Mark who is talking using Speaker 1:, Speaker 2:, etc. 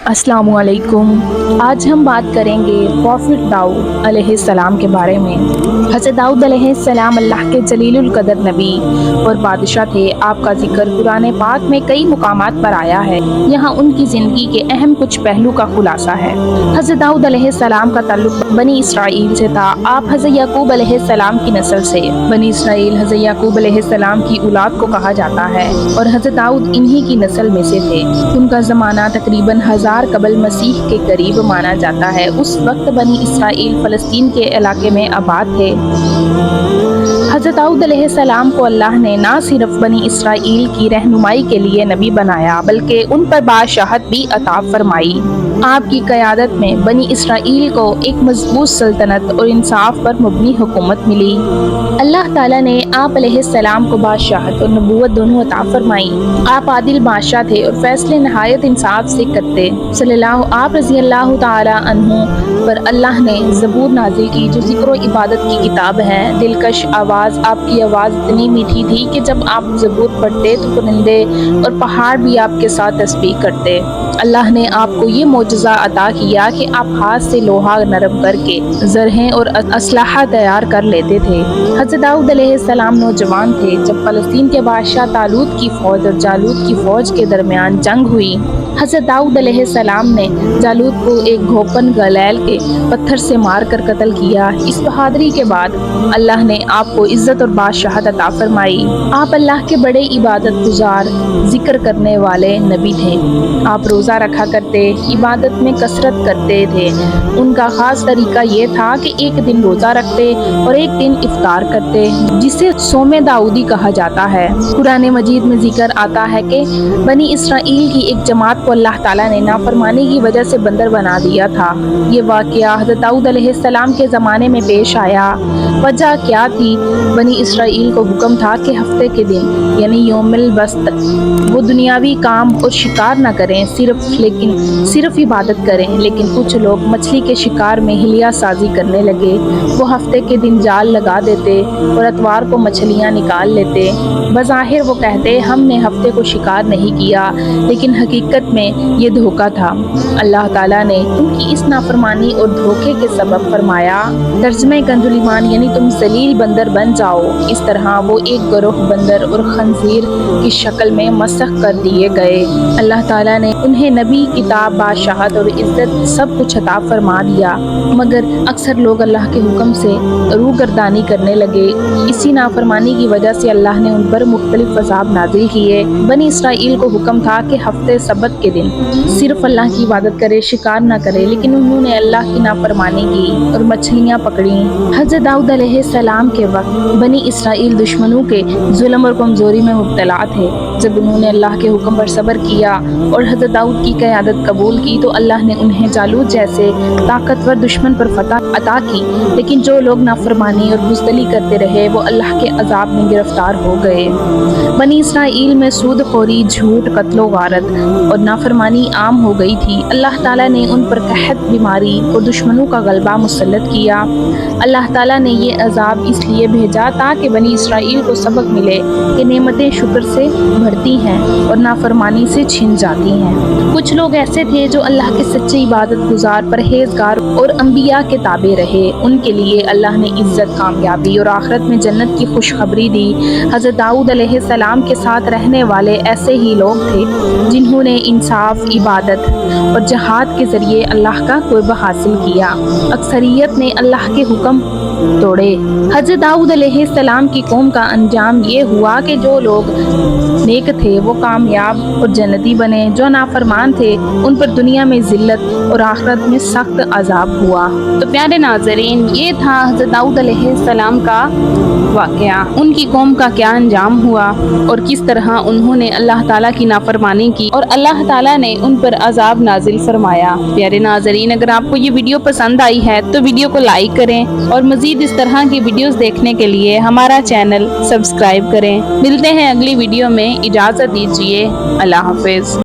Speaker 1: अस्सलाम वालेकुम। आज हम बात करेंगे प्रॉफिट दाऊद अलैहिस्सलाम के बारे में। हज़रत दाऊद अलैहिस्सलाम अल्लाह के जलीलुल कदर नबी और बादशाह थे। आपका जिक्र कुरान पाक में कई मुकामात पर आया है। यहाँ उनकी ज़िंदगी के अहम कुछ पहलू का खुलासा है। हज़रत दाऊद अलैहिस्सलाम का ताल्लुक बनी इसराइल से था। आप हज़रत याकूब अलैहिस्सलाम की नस्ल से। बनी इसराइल हज़रत याकूब अलैहिस्सलाम की औलाद को कहा जाता है और हज़रत दाऊद इन्हीं की नस्ल में से थे। उनका ज़माना तकरीबन 1000 कबल मसीह के करीब माना जाता है। उस वक्त बनी इसराइल फ़लस्तीन के इलाके में आबाद थे। हज़रत दाऊद अलैहिस्सलाम को अल्लाह ने ना सिर्फ बनी इसराइल की रहनुमाई के लिए नबी बनाया बल्कि उन पर बादशाहत भी अता फरमाई। आपकी क़यादत में बनी इसराइल को एक मजबूत सल्तनत और इंसाफ पर मबनी हुकूमत मिली। अल्लाह ताला ने आप अलैहिस्सलाम को बादशाहत और नबूवत दोनों अता फरमाई। आप आदिल बादशाह थे और फैसले नहायत इंसाफ से करते। आप रज़ी अल्लाह ताला अन्हु पर अल्लाह ने ज़बूर नाजिल की जो ज़िक्र और इबादत की किताब है। दिलकश आवाज़, आपकी आवाज़ इतनी मीठी थी कि जब आप ज़बूर पढ़ते तो परिंदे और पहाड़ भी आपके साथ तस्बीह करते। अल्लाह ने आपको ये मोजज़ा अता किया कि आप हाथ से लोहा नरम करके ज़रहें और असलहा तैयार कर लेते थे। हज़रत दाऊद अलैहिस्सलाम नौजवान थे जब फ़लस्तीन के बादशाह तालूत की फ़ौज और जालूत की फ़ौज के दरमियान जंग हुई। हज़रत दाऊद अलैहिस्सलाम ने जालूत को एक घोपन गलैल के पत्थर से मार कर कत्ल किया। इस बहादुरी के बाद अल्लाह ने आपको इज़्ज़त और बादशाहत अता फरमाई। आप अल्लाह के बड़े इबादत गुजार जिक्र करने वाले नबी थे। आप रोज़ा रखा करते, इबादत में कसरत करते थे। उनका ख़ास तरीका ये था कि एक दिन रोज़ा रखते और एक दिन इफ्तार करते, जिसे सोमे दाऊदी कहा जाता है। कुरान मजीद में जिक्र आता है कि बनी इसराइल की एक जमात को अल्लाह ताला ने नाफरमानी की वजह से बंदर बना दिया था। ये वाक़या हज़रत दाऊद अलैहिस्सलाम के ज़माने में पेश आया। वजह क्या थी? बनी इसराइल को हुक्म था कि हफ्ते के दिन यानी यौमुल वस्त वो दुनियावी काम और शिकार न करें, सिर्फ इबादत करें। लेकिन कुछ लोग मछली के शिकार में हिलिया साजी करने लगे। वो हफ्ते के दिन जाल लगा देते और अतवार को मछलियाँ निकाल लेते। बज़ाहिर वो कहते हमने हफ्ते को शिकार नहीं किया, लेकिन हकीकत में ये धोखा था। अल्लाह ताला ने उनकी इस नाफरमानी और धोखे के सबब फरमाया, तर्जमे कंजुल ईमान यानी तुम जलील बंदर बन जाओ। इस तरह वो एक गरोह बंदर और खंजीर की शक्ल में मसख कर दिए गए। अल्लाह ताला ने उन्हें नबी, किताब, बादशाहत और इज़्ज़त सब कुछ अता फरमा दिया, मगर अक्सर लोग अल्लाह के हुक्म से रूगर्दानी करने लगे। इसी नाफरमानी की वजह से अल्लाह ने उन पर मुख्तलिफ अज़ाब नाज़िल किए। बनी इसराइल को हुक्म था कि हफ्ते सबत के दिन सिर्फ अल्लाह की इबादत करे, शिकार न करे, लेकिन उन्होंने अल्लाह की नाफरमानी की और मछलियाँ पकड़ी। हज़रत दाऊद अलैहिस्सलाम के वक्त बनी इसराइल दुश्मनों के जुल्म और कमज़ोरी में मुब्तला थे। जब उन्होंने अल्लाह के हुक्म पर सब्र किया और हज़रत दाऊद की क़यादत कबूल की तो अल्लाह ने उन्हें जालूत जैसे ताकतवर दुश्मन पर फतह अता की। लेकिन जो लोग नाफरमानी और बुज़दिली करते रहे वो अल्लाह के अज़ाब में गिरफ्तार हो गए। बनी इसराइल में सूदखोरी, झूठ, कत्लो गारत और नाफरमानी आम हो गई थी। अल्लाह ताला ने उन पर कहत, बीमारी और दुश्मनों का गलबा मुसल्लत किया। अल्लाह ताला ने ये अज़ाब इसलिए भेजा ताकि बनी इसराइल को सबक मिले कि नेमतें शुक्र से बढ़ती हैं और नाफरमानी से छिन जाती हैं। कुछ लोग ऐसे थे जो अल्लाह के सच्चे इबादत गुजार, परहेजगार और अम्बिया के ताबे रहे। उनके लिए अल्लाह ने इज़्ज़त, कामयाबी और आखिरत में जन्नत की खुशखबरी दी। हज़रत दाऊद अलैहिस्सलाम के साथ रहने वाले ऐसे ही लोग थे जिन्होंने इंसाफ, इबादत और जहाद के ज़रिए अल्लाह का कुर्ब हासिल किया। अक्सरियत ने अल्लाह के हुक्म तोड़े। हज़रत दाऊद अलैहिस्सलाम की कौम का अंजाम ये हुआ कि जो लोग नेक थे वो कामयाब और जन्नती बने, जो नाफरमान थे उन पर दुनिया में ज़िल्लत और आखिरत में सख्त अजाब हुआ। तो प्यारे नाज़रीन, ये था हज़रत दाऊद अलैहिस्सलाम का वाक़या। उनकी कौम का क्या अंजाम हुआ और किस तरह उन्होंने अल्लाह ताला की नाफरमानी की और अल्लाह ताला ने उन पर अजाब नाजिल फरमाया। प्यारे नाज़रीन, अगर आपको ये वीडियो पसंद आई है तो वीडियो को लाइक करें और मज़ीद इस तरह की वीडियोस देखने के लिए हमारा चैनल सब्सक्राइब करें। मिलते हैं अगली वीडियो में, इजाज़त दीजिए। अल्लाह हाफ़िज़।